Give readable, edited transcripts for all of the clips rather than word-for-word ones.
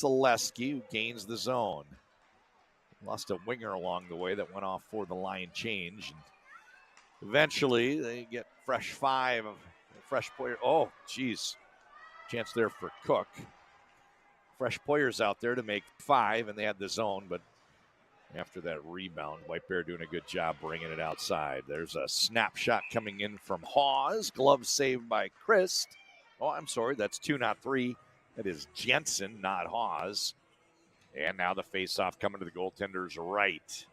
Zaleski, who gains the zone. Lost a winger along the way that went off for the line change. And eventually, they get fresh five of fresh player. Oh, geez. Chance there for Cook. Fresh players out there to make five, and they had the zone, but after that rebound, White Bear doing a good job bringing it outside. There's a snapshot coming in from Hawes. Glove saved by Christ. Oh, I'm sorry. That's 2, not 3. That is Jensen, not Hawes. And now the faceoff coming to the goaltender's right.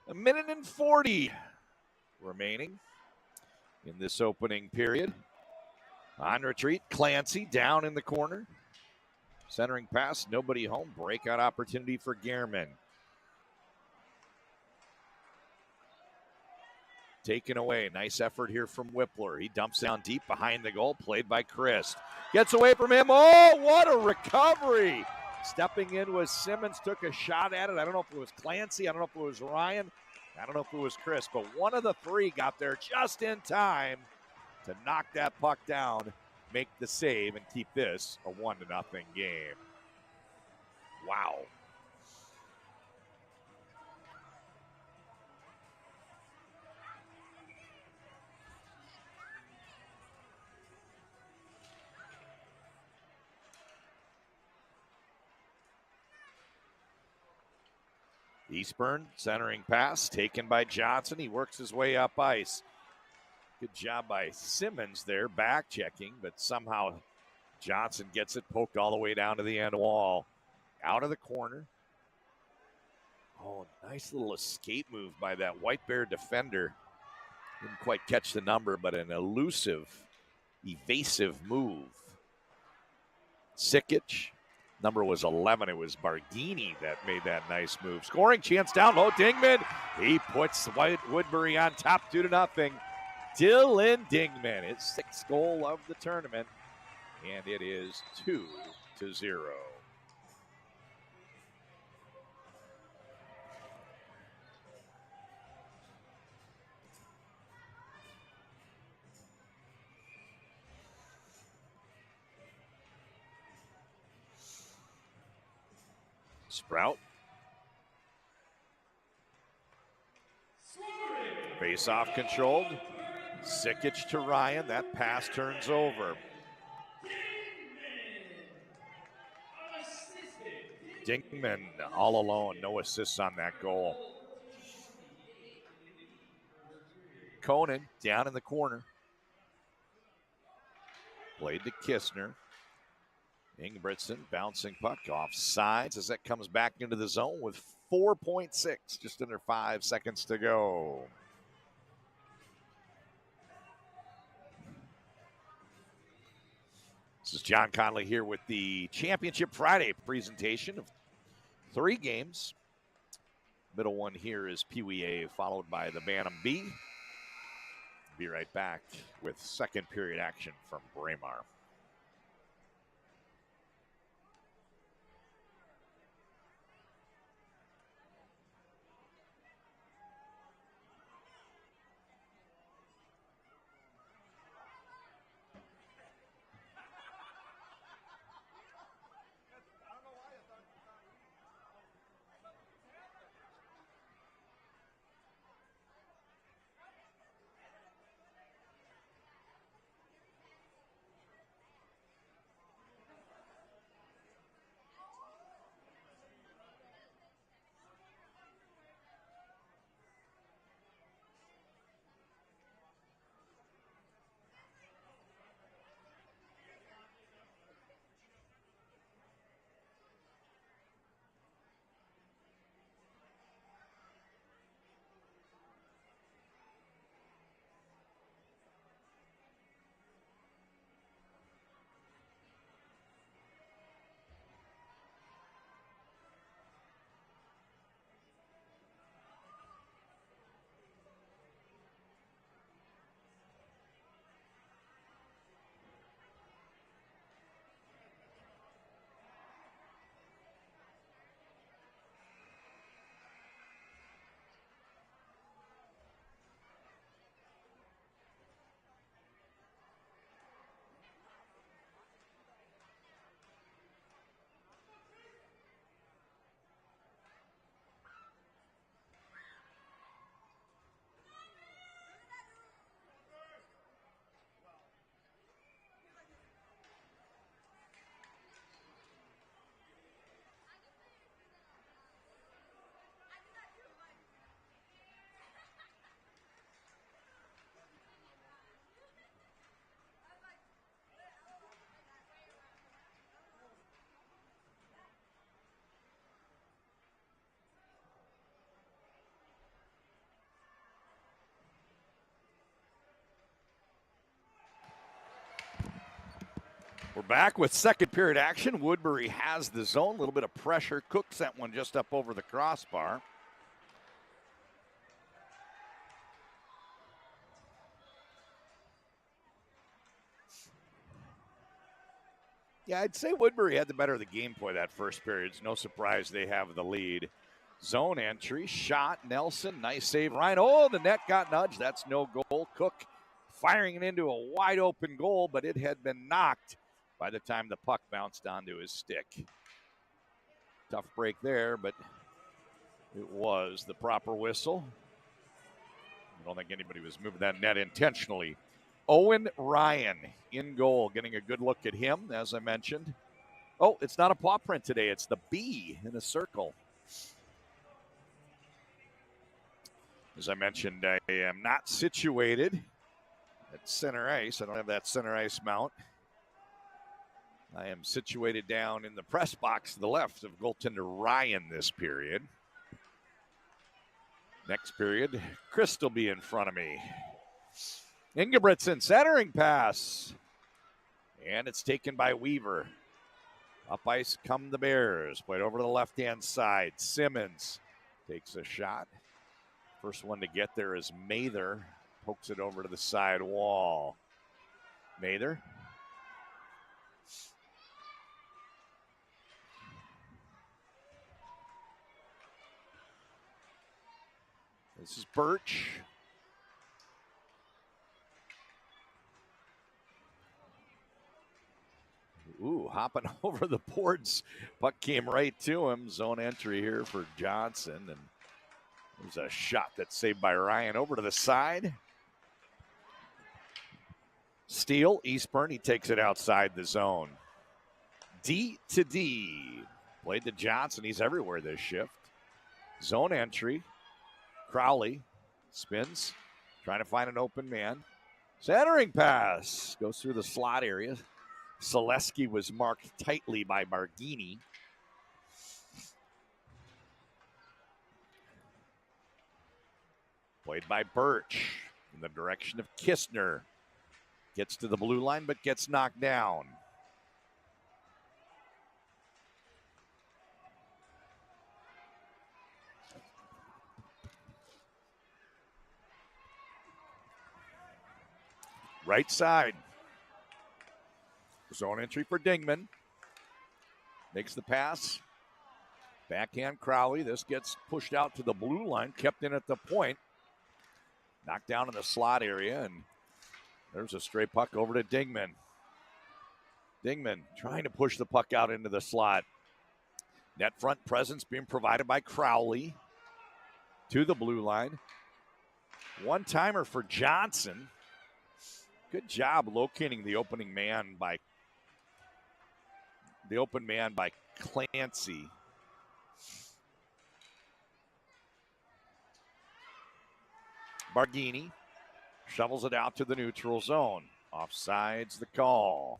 A minute and 40 remaining in this opening period. On retreat, Clancy down in the corner. Centering pass, nobody home. Breakout opportunity for Gehrman. Taken away. Nice effort here from Whippler. He dumps down deep behind the goal. Played by Christ. Gets away from him. Oh, what a recovery. Stepping in was Simmons. Took a shot at it. I don't know if it was Clancy. I don't know if it was Ryan. I don't know if it was Chris. But one of the three got there just in time to knock that puck down, make the save, and keep this a 1-0 game. Wow. Eastburn, centering pass, taken by Johnson. He works his way up ice. Good job by Simmons there, back checking, but somehow Johnson gets it poked all the way down to the end wall. Out of the corner. Oh, nice little escape move by that White Bear defender. Didn't quite catch the number, but an elusive, evasive move. Sikic. Number was 11. It was Bardini that made that nice move. Scoring chance down low. Dingman. He puts Woodbury on top 2-0. Dylan Dingman, his 6th goal of the tournament. And it is 2-0. Sprout. Face-off controlled. Sikic to Ryan. That pass turns over. Dingman all alone. No assists on that goal. Conan down in the corner. Played to Kistner. Ingebrigtsen bouncing puck off sides as that comes back into the zone with 4.6, just under 5 seconds to go. This is John Conley here with the Championship Friday presentation of 3 games. Middle one here is Pee Wee A, followed by the Bantam B. Be right back with second period action from Braemar. We're back with second period action. Woodbury has the zone. A little bit of pressure. Cook sent one just up over the crossbar. Yeah, I'd say Woodbury had the better of the game play that first period. It's no surprise they have the lead. Zone entry, shot, Nelson, nice save. Ryan, oh, the net got nudged. That's no goal. Cook firing it into a wide open goal, but it had been knocked by the time the puck bounced onto his stick. Tough break there, but it was the proper whistle. I don't think anybody was moving that net intentionally. Owen Ryan in goal, getting a good look at him, as I mentioned. Oh, it's not a paw print today. It's the B in a circle. As I mentioned, I am not situated at center ice. I don't have that center ice mount. I am situated down in the press box to the left of goaltender Ryan this period. Next period, Chris will be in front of me. Ingebrigtsen, centering pass. And it's taken by Weaver. Up ice come the Bears. Played over to the left-hand side. Simmons takes a shot. First one to get there is Mather. Pokes it over to the side wall. Mather. This is Birch. Ooh, hopping over the boards. Puck came right to him. Zone entry here for Johnson. And there's a shot that's saved by Ryan over to the side. Steele, Eastburn, he takes it outside the zone. D to D. Played to Johnson. He's everywhere this shift. Zone entry. Crowley spins, trying to find an open man. Centering pass. Goes through the slot area. Selesky was marked tightly by Barghini. Played by Birch in the direction of Kistner. Gets to the blue line, but gets knocked down. Right side. Zone entry for Dingman. Makes the pass. Backhand Crowley. This gets pushed out to the blue line. Kept in at the point. Knocked down in the slot area. And there's a stray puck over to Dingman. Dingman trying to push the puck out into the slot. Net front presence being provided by Crowley. To the blue line. One-timer for Johnson. Good job locating the open man by Clancy. Barghini shovels it out to the neutral zone. Offsides the call.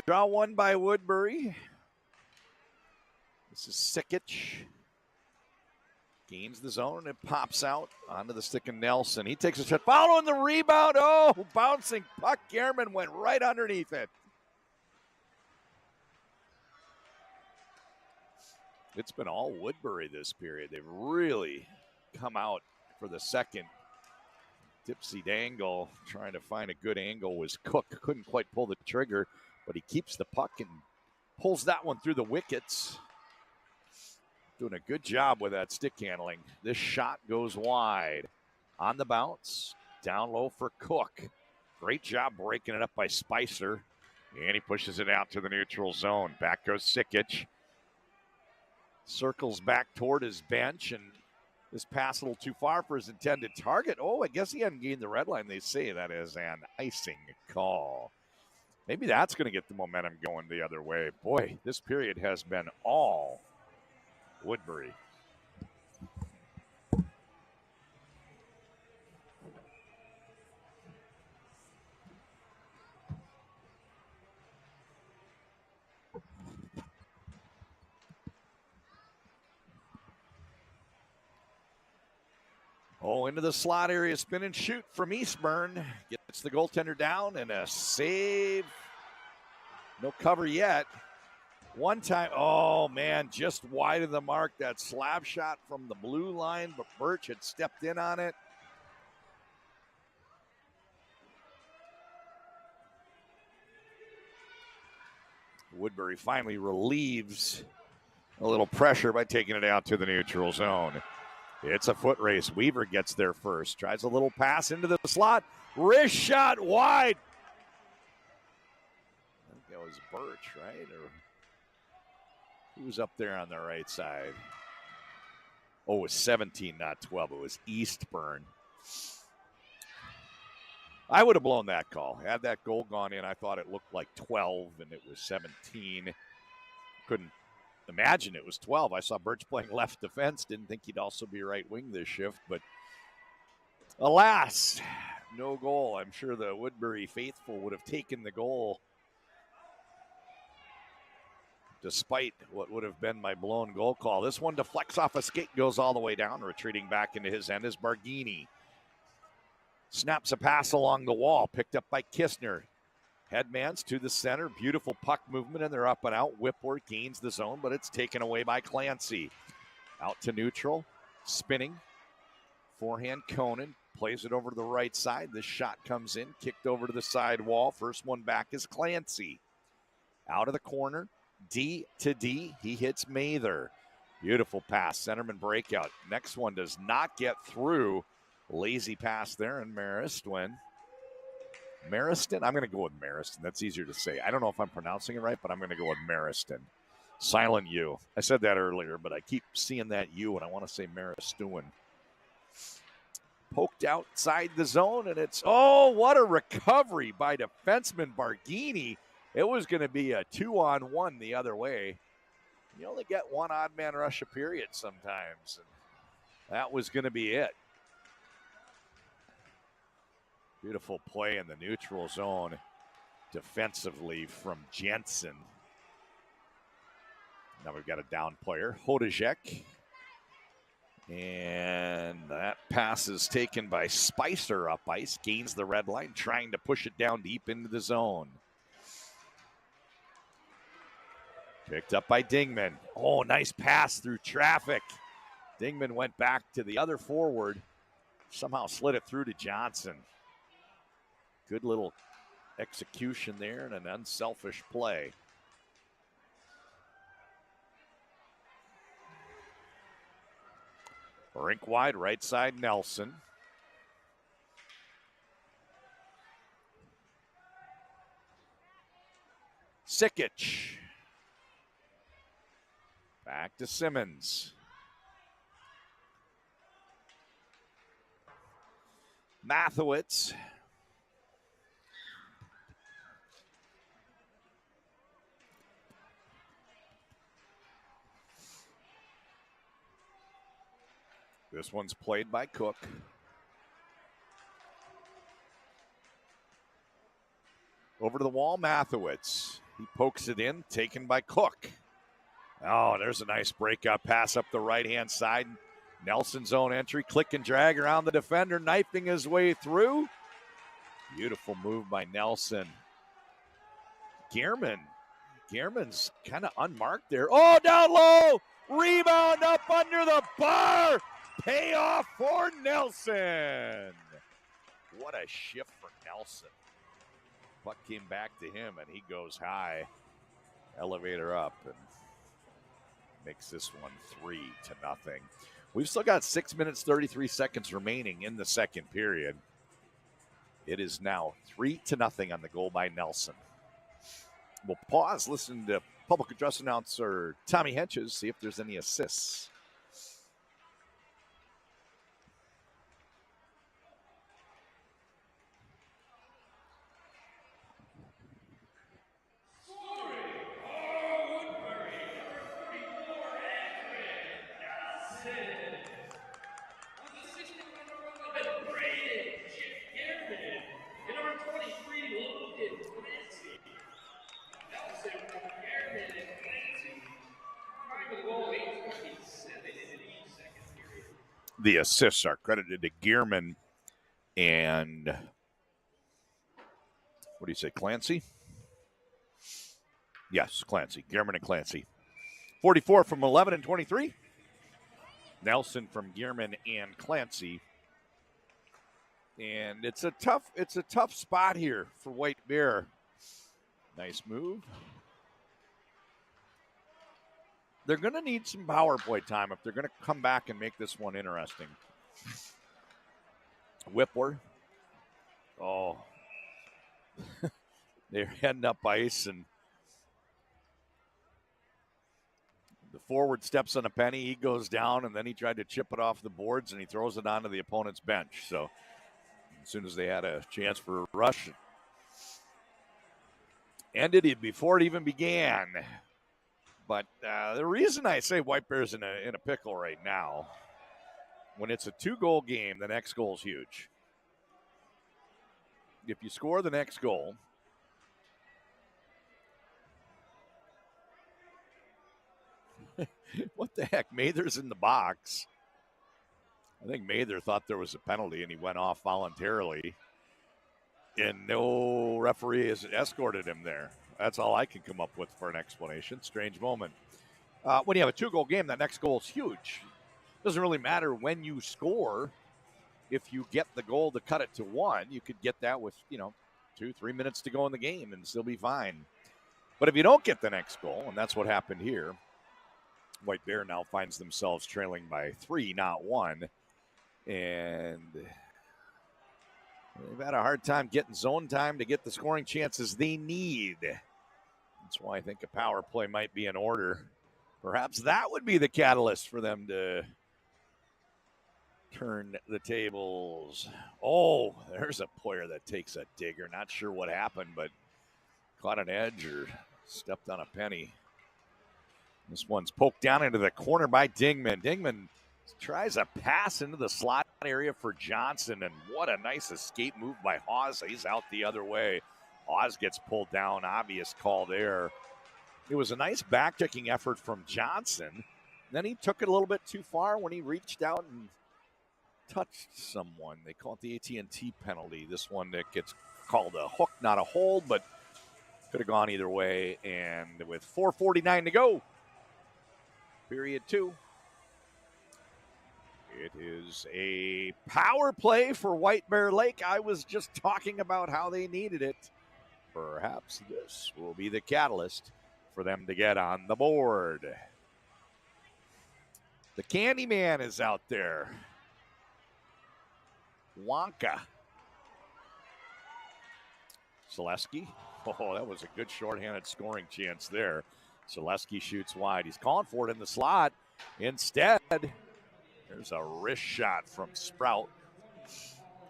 Draw one by Woodbury. This is Sikic. Gains the zone and it pops out onto the stick of Nelson. He takes a shot. Following the rebound. Oh, bouncing puck. Gehrman went right underneath it. It's been all Woodbury this period. They've really come out for the second. Dipsy Dangle trying to find a good angle was Cook. Couldn't quite pull the trigger, but he keeps the puck and pulls that one through the wickets. Doing a good job with that stick handling. This shot goes wide. On the bounce, down low for Cook. Great job breaking it up by Spicer. And he pushes it out to the neutral zone. Back goes Sikic. Circles back toward his bench, and this pass a little too far for his intended target. Oh, I guess he hadn't gained the red line. They say that is an icing call. Maybe that's going to get the momentum going the other way. Boy, this period has been all Woodbury. Oh, into the slot area, spin and shoot from Eastburn. Gets the goaltender down and a save. No cover yet. One time, oh man, just wide of the mark. That slap shot from the blue line, but Birch had stepped in on it. Woodbury finally relieves a little pressure by taking it out to the neutral zone. It's a foot race. Weaver gets there first. Tries a little pass into the slot. Wrist shot wide. I think that was Birch, right? Or who's up there on the right side? Oh, it was 17, not 12. It was Eastburn. I would have blown that call. Had that goal gone in, I thought it looked like 12, and it was 17. Couldn't imagine it was 12. I saw Birch playing left defense. Didn't think he'd also be right wing this shift, but alas, no goal. I'm sure the Woodbury faithful would have taken the goal despite what would have been my blown goal call. This one deflects off a skate, goes all the way down, retreating back into his end is Barghini. Snaps a pass along the wall, picked up by Kistner. Headmans to the center, beautiful puck movement, and they're up and out. Whipworth gains the zone, but it's taken away by Clancy. Out to neutral, spinning. Forehand Conan plays it over to the right side. This shot comes in, kicked over to the side wall. First one back is Clancy. Out of the corner, D to D. He hits Mather. Beautiful pass, centerman breakout. Next one does not get through. Lazy pass there, and Mariston. I'm going to go with Mariston. That's easier to say. I don't know if I'm pronouncing it right, but I'm going to go with Mariston. Silent U. I said that earlier, but I keep seeing that U, and I want to say Mariston. Poked outside the zone, and it's, oh, what a recovery by defenseman Barghini. It was going to be a 2-on-1 the other way. You only get one odd man rush a period sometimes, and that was going to be it. Beautiful play in the neutral zone defensively from Jensen. Now we've got a down player, Hodajek. And that pass is taken by Spicer up ice, gains the red line, trying to push it down deep into the zone. Picked up by Dingman. Oh, nice pass through traffic. Dingman went back to the other forward, somehow slid it through to Johnson. Good little execution there and an unselfish play. Rink wide, right side, Nelson. Sikic. Back to Simmons. Mathewitz. This one's played by Cook. Over to the wall, Mathewitz. He pokes it in, taken by Cook. Oh, there's a nice breakout pass up the right-hand side. Nelson's own entry, click and drag around the defender, knifing his way through. Beautiful move by Nelson. Gehrman's kind of unmarked there. Oh, down low! Rebound up under the bar! Payoff for Nelson. What a shift for Nelson. Puck came back to him, and he goes high. Elevator up and makes this one 3-0. We've still got 6 minutes, 33 seconds remaining in the second period. It is now 3-0 on the goal by Nelson. We'll pause, listen to public address announcer Tommy Henches, see if there's any assists. The assists are credited to Gearman and, what do you say, Clancy? Yes, Clancy. Gearman and Clancy. 44 from 11 and 23. Nelson from Gearman and Clancy. And it's a tough spot here for White Bear. Nice move. They're going to need some power play time if they're going to come back and make this one interesting. Whippler. Oh. They're heading up ice, and the forward steps on a penny. He goes down, and then he tried to chip it off the boards, and he throws it onto the opponent's bench. So as soon as they had a chance for a rush, ended it before it even began. But the reason I say White Bear's in a pickle right now, when it's a 2-goal game, the next goal is huge. If you score the next goal, what the heck? Mather's in the box. I think Mather thought there was a penalty, and he went off voluntarily. And no referee has escorted him there. That's all I can come up with for an explanation. Strange moment. When you have a 2-goal game, that next goal is huge. Doesn't really matter when you score. If you get the goal to cut it to 1, you could get that with, 2-3 minutes to go in the game and still be fine. But if you don't get the next goal, and that's what happened here, White Bear now finds themselves trailing by 3, not 1. And they've had a hard time getting zone time to get the scoring chances they need. That's why I think a power play might be in order. Perhaps that would be the catalyst for them to turn the tables. Oh, there's a player that takes a digger. Not sure what happened, but caught an edge or stepped on a penny. This one's poked down into the corner by Dingman. Dingman tries a pass into the slot area for Johnson, and what a nice escape move by Hawes. He's out the other way. Hawes gets pulled down. Obvious call there. It was a nice back-checking effort from Johnson. Then he took it a little bit too far when he reached out and touched someone. They call it the AT&T penalty. This one that gets called a hook, not a hold, but could have gone either way. And with 4:49 to go, period 2. It is a power play for White Bear Lake. I was just talking about how they needed it. Perhaps this will be the catalyst for them to get on the board. The Candyman is out there. Wonka. Selesky. Oh, that was a good shorthanded scoring chance there. Selesky shoots wide. He's calling for it in the slot. Instead, there's a wrist shot from Sprout.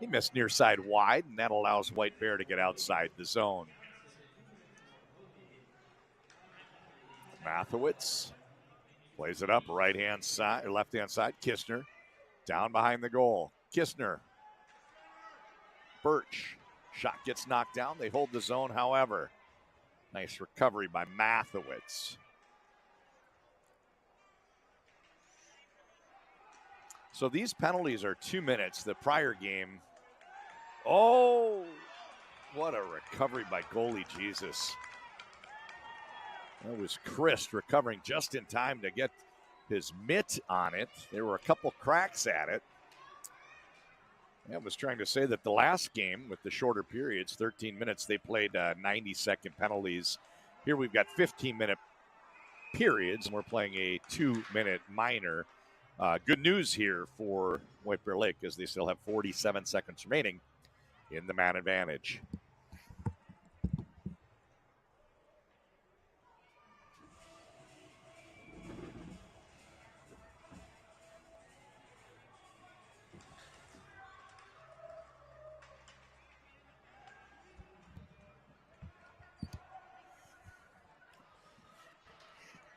He missed near side wide, and that allows White Bear to get outside the zone. Mathewitz plays it up right-hand side, or left-hand side. Kistner down behind the goal. Kistner. Birch. Shot gets knocked down. They hold the zone, however. Nice recovery by Mathewitz. So these penalties are 2 minutes. The prior game, oh, what a recovery by goalie Jesus. That was Christ recovering just in time to get his mitt on it. There were a couple cracks at it. I was trying to say that the last game with the shorter periods, 13 minutes, they played 90-second penalties. Here we've got 15-minute periods, and we're playing a 2-minute minor. Good news here for White Bear Lake as they still have 47 seconds remaining in the man advantage.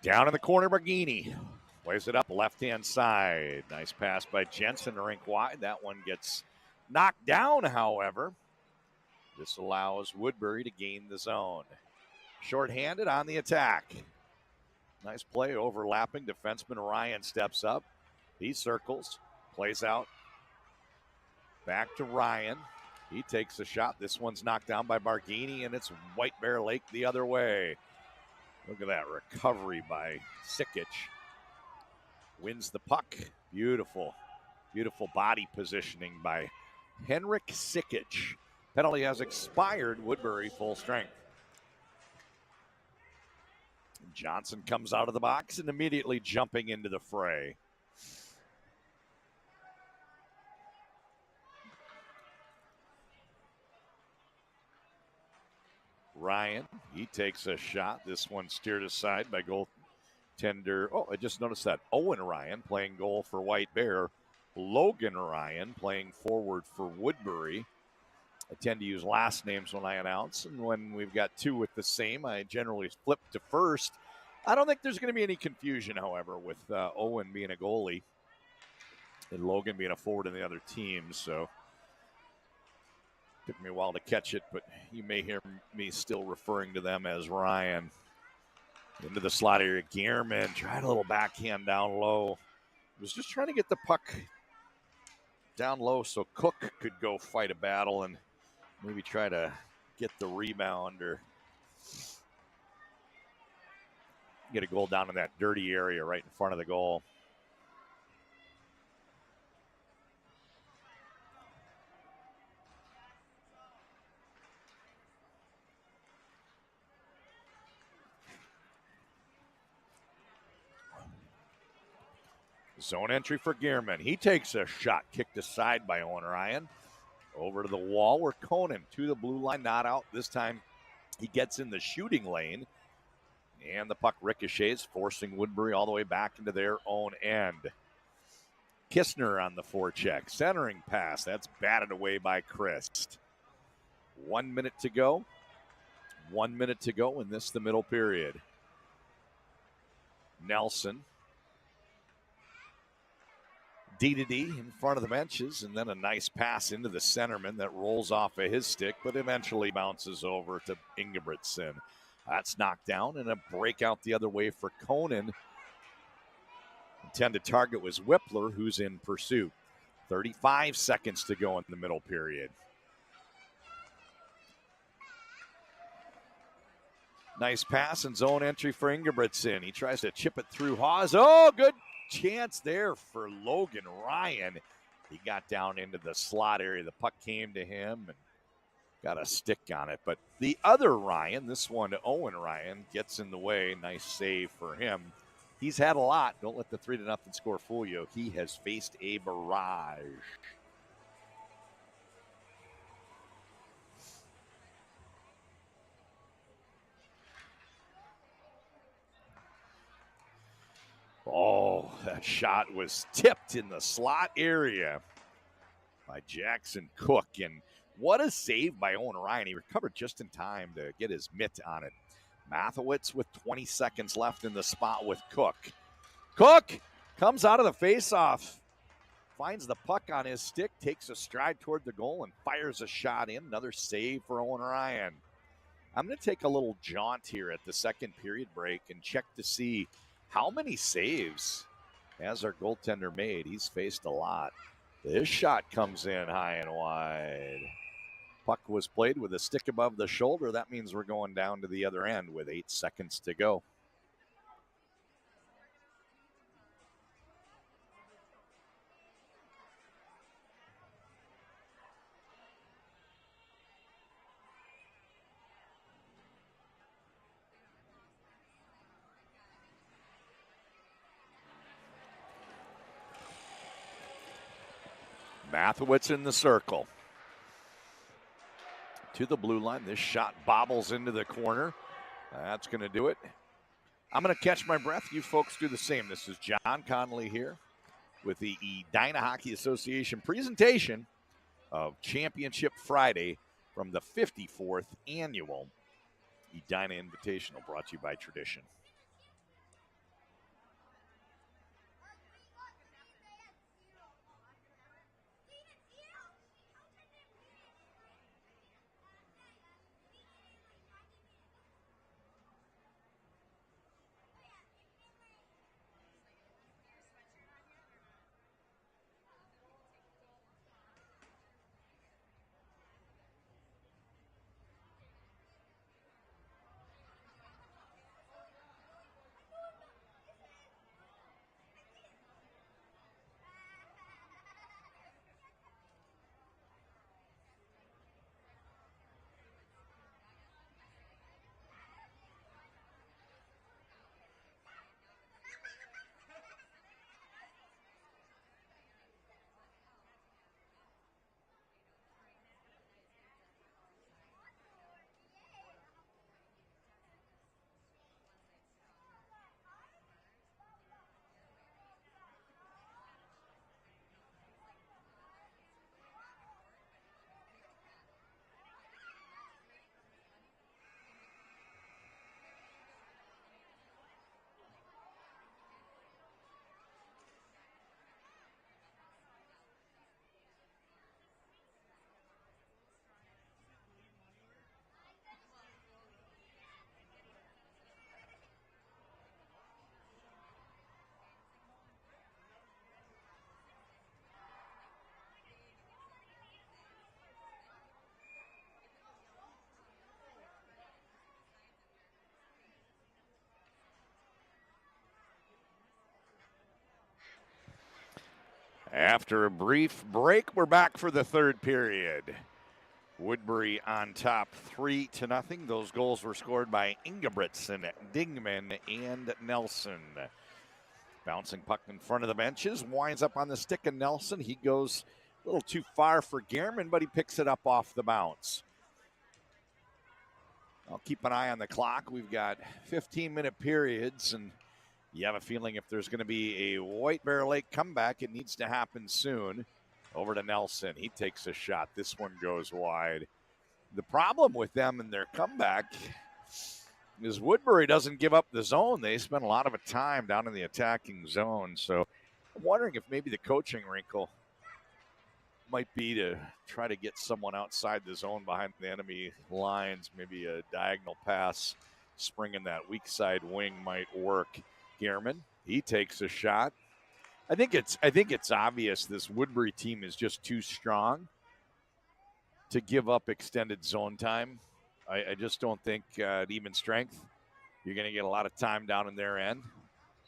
Down in the corner, Bergini plays it up left-hand side. Nice pass by Jensen, rink wide. That one gets knocked down, however. This allows Woodbury to gain the zone. Short-handed on the attack. Nice play, overlapping. Defenseman Ryan steps up. He circles, Plays out. Back to Ryan. He takes a shot. This one's knocked down by Barghini, and it's White Bear Lake the other way. Look at that recovery by Sikic. Wins the puck. Beautiful, beautiful body positioning by Henrik Sikic. Penalty has expired. Woodbury full strength. Johnson comes out of the box and immediately jumping into the fray. Ryan, he takes a shot. This one steered aside by goaltender. Oh, I just noticed that. Owen Ryan playing goal for White Bear. Logan Ryan playing forward for Woodbury. I tend to use last names when I announce, and when we've got two with the same, I generally flip to first. I don't think there's going to be any confusion, however, with Owen being a goalie and Logan being a forward in the other team, so took me a while to catch it, but you may hear me still referring to them as Ryan. Into the slot area, Gearman tried a little backhand down low. Was just trying to get the puck down low so Cook could go fight a battle and maybe try to get the rebound or get a goal down in that dirty area right in front of the goal. Zone entry for Gearman. He takes a shot, kicked aside by Owen Ryan. Over to the wall where Conan to the blue line, not out. This time he gets in the shooting lane. And the puck ricochets, forcing Woodbury all the way back into their own end. Kistner on the forecheck. Centering pass. That's batted away by Christ. 1 minute to go. 1 minute to go in this, the middle period. Nelson. D-to-D in front of the benches, and then a nice pass into the centerman that rolls off of his stick, but eventually bounces over to Ingebrigtsen. That's knocked down, and a breakout the other way for Conan. Intended target was Whippler, who's in pursuit. 35 seconds to go in the middle period. Nice pass and zone entry for Ingebrigtsen. He tries to chip it through Haas. Oh, good chance there for Logan Ryan. He got down into the slot area. The puck came to him and got a stick on it. But the other Ryan, this one, Owen Ryan, gets in the way. Nice save for him. He's had a lot. Don't let the 3-0 score fool you. He has faced a barrage. Oh, that shot was tipped in the slot area by Jackson Cook. And what a save by Owen Ryan. He recovered just in time to get his mitt on it. Mathewitz with 20 seconds left in the spot with Cook. Cook comes out of the faceoff, finds the puck on his stick, takes a stride toward the goal, and fires a shot in. Another save for Owen Ryan. I'm going to take a little jaunt here at the second period break and check to see how many saves has our goaltender made. He's faced a lot. This shot comes in high and wide. Puck was played with a stick above the shoulder. That means we're going down to the other end with 8 seconds to go. Mathewitz in the circle. To the blue line. This shot bobbles into the corner. That's going to do it. I'm going to catch my breath. You folks do the same. This is John Connolly here with the Edina Hockey Association presentation of Championship Friday from the 54th Annual Edina Invitational, brought to you by Tradition. After a brief break, we're back for the third period. Woodbury on top 3-0. Those goals were scored by Ingebrigtsen, Dingman, and Nelson. Bouncing puck in front of the benches, winds up on the stick of Nelson. He goes a little too far for Gehrman, but he picks it up off the bounce. I'll keep an eye on the clock. We've got 15-minute periods, and you have a feeling if there's going to be a White Bear Lake comeback, it needs to happen soon. Over to Nelson. He takes a shot. This one goes wide. The problem with them and their comeback is Woodbury doesn't give up the zone. They spend a lot of time down in the attacking zone. So I'm wondering if maybe the coaching wrinkle might be to try to get someone outside the zone behind the enemy lines. Maybe a diagonal pass, springing that weak side wing might work. Gehrman, he takes a shot. I think it's obvious this Woodbury team is just too strong to give up extended zone time. I just don't think at even strength you're going to get a lot of time down in their end.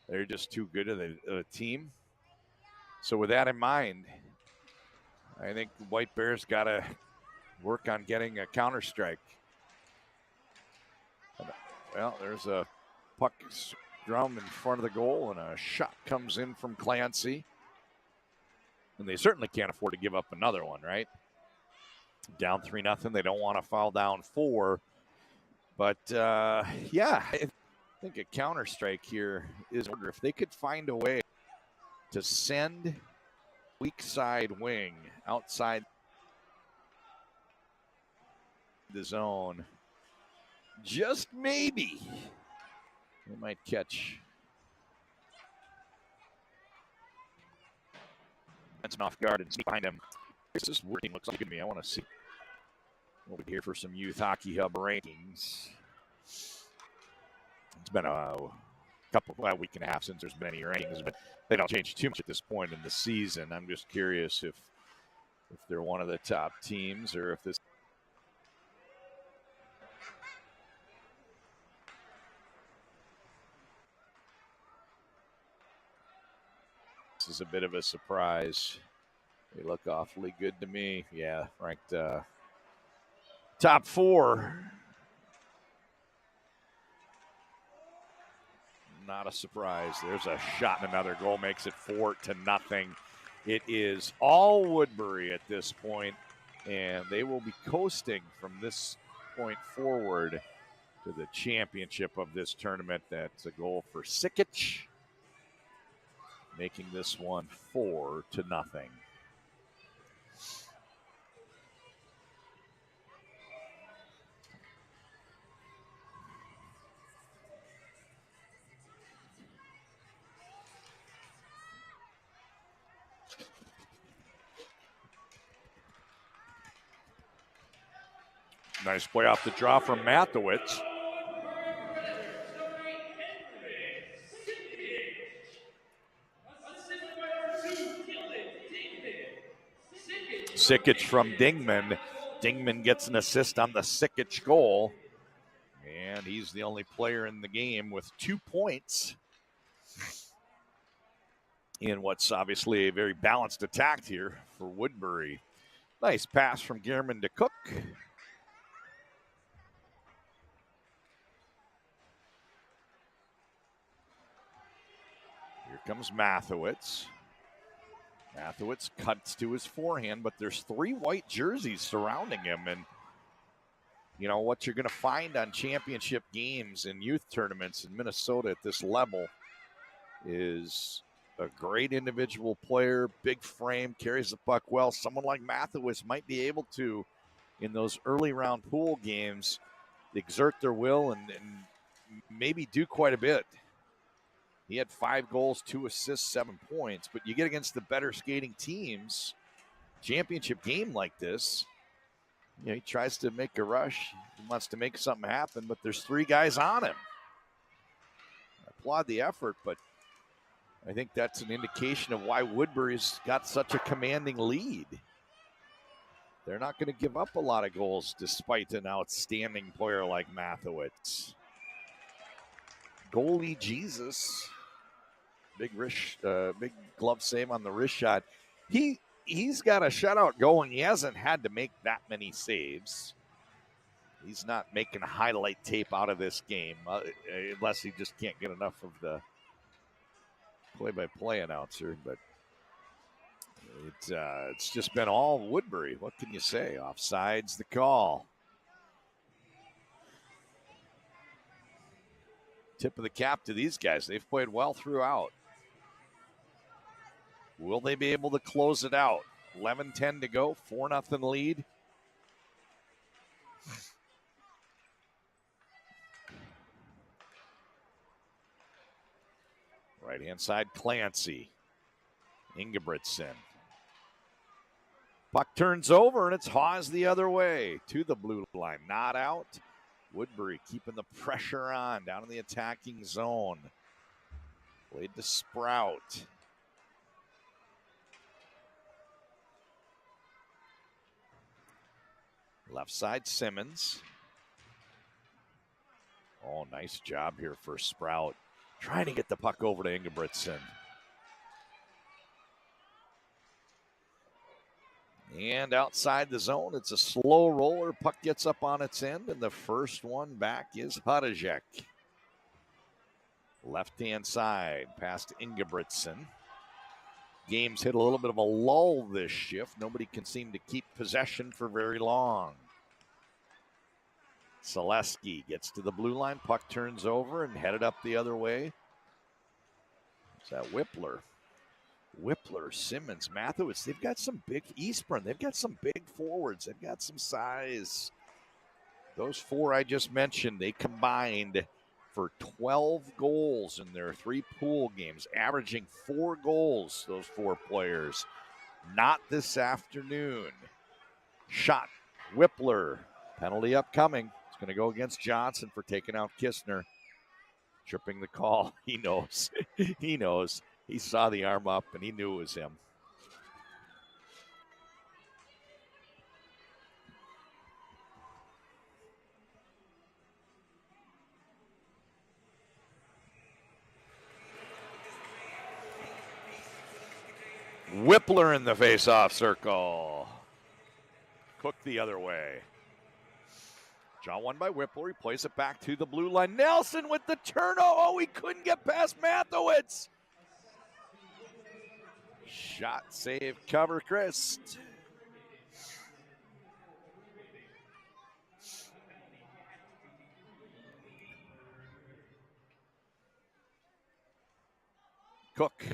They're just too good of a team. So with that in mind, I think White Bears got to work on getting a counter strike. Well, there's a puck drum in front of the goal, and a shot comes in from Clancy. And they certainly can't afford to give up another one, right? Down 3-0. They don't want to foul down 4. But, yeah, I think a counter strike here is order. If they could find a way to send weak side wing outside the zone, just maybe they might catch. That's an off guard and sneak behind him. This working looks good to me. I want to see over here for some Youth Hockey Hub rankings. It's been a week and a half since there's been any rankings, but they don't change too much at this point in the season. I'm just curious if they're one of the top teams or if this is a bit of a surprise. They look awfully good to me. Yeah, ranked top 4. Not a surprise. There's a shot and another goal makes it 4-0. It is all Woodbury at this point, and they will be coasting from this point forward to the championship of this tournament. That's a goal for Sikic, making this one 4-0. Nice play off the draw from Mathewitz. Sikic from Dingman. Dingman gets an assist on the Sikic goal. And he's the only player in the game with 2 points in what's obviously a very balanced attack here for Woodbury. Nice pass from Gehrman to Cook. Here comes Mathewitz. Mathewitz cuts to his forehand, but there's 3 white jerseys surrounding him. And, you know, what you're going to find on championship games and youth tournaments in Minnesota at this level is a great individual player, big frame, carries the puck well. Someone like Mathewitz might be able to, in those early round pool games, exert their will and maybe do quite a bit. He had 5 goals, 2 assists, 7 points. But you get against the better skating teams, championship game like this, you know, he tries to make a rush. He wants to make something happen, but there's 3 guys on him. I applaud the effort, but I think that's an indication of why Woodbury's got such a commanding lead. They're not going to give up a lot of goals despite an outstanding player like Mathewitz. Goalie Jesus. Big glove save on the wrist shot. He's got a shutout going. He hasn't had to make that many saves. He's not making highlight tape out of this game unless he just can't get enough of the play-by-play announcer. But it's just been all Woodbury. What can you say? Offside's the call. Tip of the cap to these guys. They've played well throughout. Will they be able to close it out? 11-10 to go, 4-0 lead. Right-hand side, Clancy. Ingebrigtsen. Puck turns over, and it's Hawes the other way to the blue line. Not out. Woodbury keeping the pressure on down in the attacking zone. Played to Sprout. Left side, Simmons. Oh, nice job here for Sprout. Trying to get the puck over to Ingebrigtsen. And outside the zone, it's a slow roller. Puck gets up on its end, and the first one back is Hadajek. Left-hand side, past Ingebrigtsen. Game's hit a little bit of a lull this shift. Nobody can seem to keep possession for very long. Selesky gets to the blue line. Puck turns over and headed up the other way. Is that Whippler? Whippler, Simmons, Mathewitz. They've got some big, Eastburn. They've got some big forwards. They've got some size. Those four I just mentioned, they combined for 12 goals in their 3 pool games, averaging 4 goals, those 4 players. Not this afternoon. Shot, Whippler. Penalty upcoming. It's going to go against Johnson for taking out Kistner. Tripping the call. He knows. He knows. He saw the arm up, and he knew it was him. Whippler in the face-off circle. Cook the other way. Draw one by Whippler. He plays it back to the blue line. Nelson with the turnover. Oh, he couldn't get past Mathewitz. Shot, save, cover, Christ. Cook.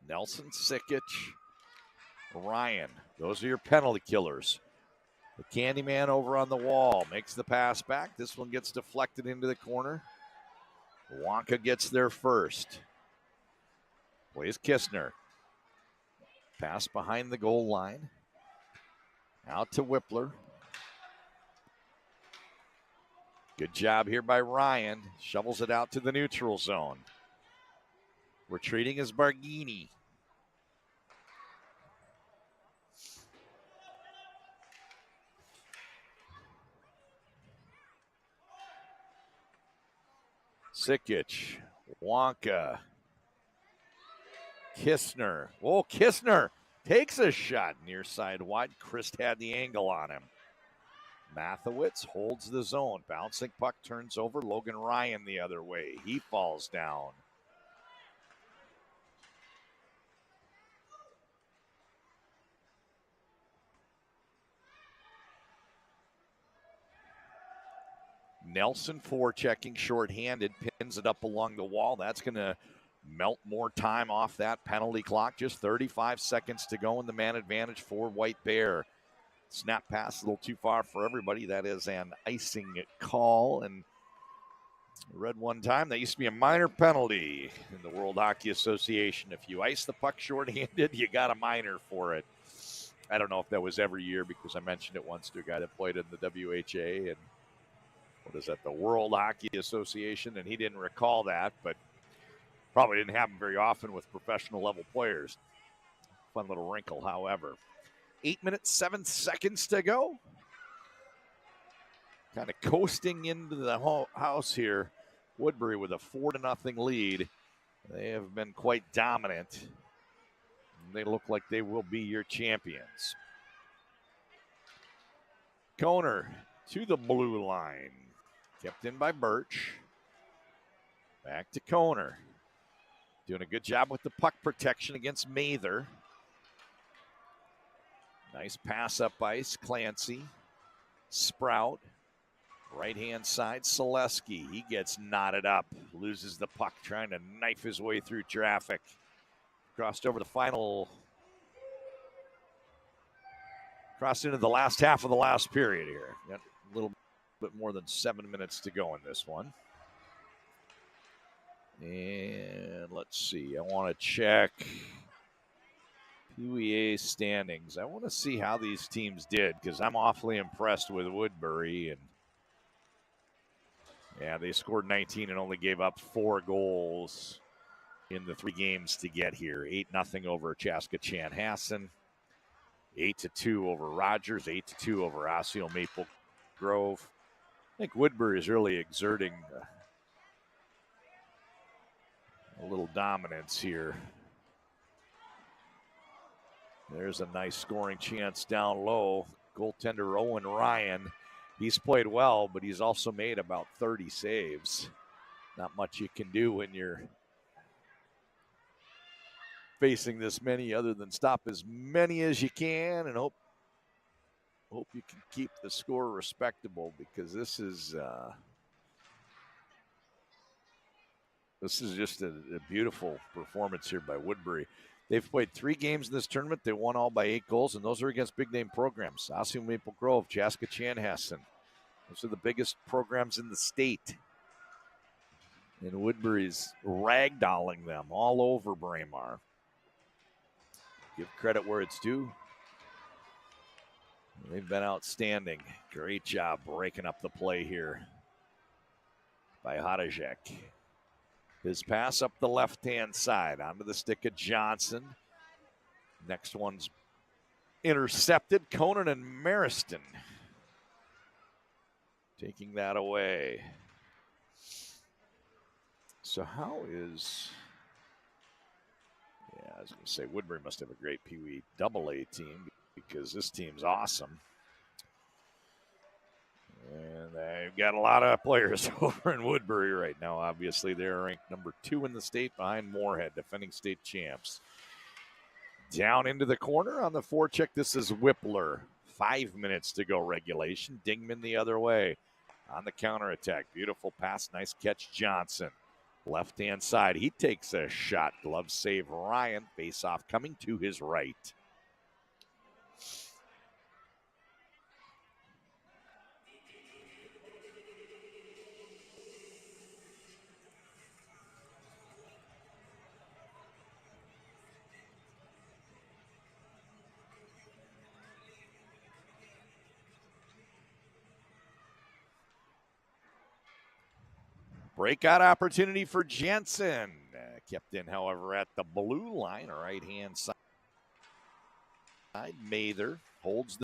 Nelson, Sikic, Ryan. Those are your penalty killers. The Candyman over on the wall makes the pass back. This one gets deflected into the corner. Wonka gets there first. Plays Kistner. Pass behind the goal line. Out to Whippler. Good job here by Ryan. Shovels it out to the neutral zone. Retreating is Barghini. Sikic, Wonka, Kistner. Oh, Kistner takes a shot near side wide. Christ had the angle on him. Mathewitz holds the zone. Bouncing puck turns over. Logan Ryan the other way. He falls down. Nelson forechecking, shorthanded, pins it up along the wall. That's going to melt more time off that penalty clock. Just 35 seconds to go in the man advantage for White Bear. Snap pass a little too far for everybody. That is an icing call. And I read one time that used to be a minor penalty in the World Hockey Association. If you ice the puck shorthanded, you got a minor for it. I don't know if that was every year because I mentioned it once to a guy that played in the WHA and what is that, the World Hockey Association, and he didn't recall that, but probably didn't happen very often with professional level players. Fun little wrinkle, however. 8 minutes, 7 seconds to go. Kind of coasting into the house here. Woodbury with a 4-0 lead. They have been quite dominant. they look like they will be your champions. Kohner to the blue line. Kept in by Birch. Back to Kohner. Doing a good job with the puck protection against Mather. Nice pass up ice. Clancy. Sprout. Right-hand side, Selesky. He gets knotted up. Loses the puck, trying to knife his way through traffic. Crossed over the final. Crossed into the last half of the last period here. Got a little bit more than 7 minutes to go in this one. And let's see. I want to check PWA standings. I want to see how these teams did because I'm awfully impressed with Woodbury. And yeah, they scored 19 and only gave up 4 goals in the 3 games to get here. 8-0 over Chaska Chanhassen. 8-2 over Rogers. 8-2 over Osseo Maple Grove. I think Woodbury is really exerting a little dominance here. There's a nice scoring chance down low. Goaltender Owen Ryan. He's played well, but he's also made about 30 saves. Not much you can do when you're facing this many other than stop as many as you can and hope you can keep the score respectable because this is just a beautiful performance here by Woodbury. They've played 3 games in this tournament. They won all by 8 goals, and those are against big-name programs. Osseo Maple Grove, Chaska Chanhassen. Those are the biggest programs in the state. And Woodbury's ragdolling them all over Braemar. Give credit where it's due. They've been outstanding. Great job breaking up the play here by Hadajek. His pass up the left-hand side onto the stick of Johnson. Next one's intercepted. Conan and Mariston taking that away. So how is... Yeah, I was going to say Woodbury must have a great Pee Wee AA team because this team's awesome. And they've got a lot of players over in Woodbury right now. Obviously, they're ranked number 2 in the state behind Moorhead, defending state champs. Down into the corner on the forecheck. This is Whippler. 5 minutes to go regulation. Dingman the other way on the counterattack. Beautiful pass. Nice catch, Johnson. Left-hand side. He takes a shot. Glove save, Ryan. Face-off coming to his right. Breakout opportunity for Jensen. Kept in, however, at the blue line, right-hand side. Mather holds the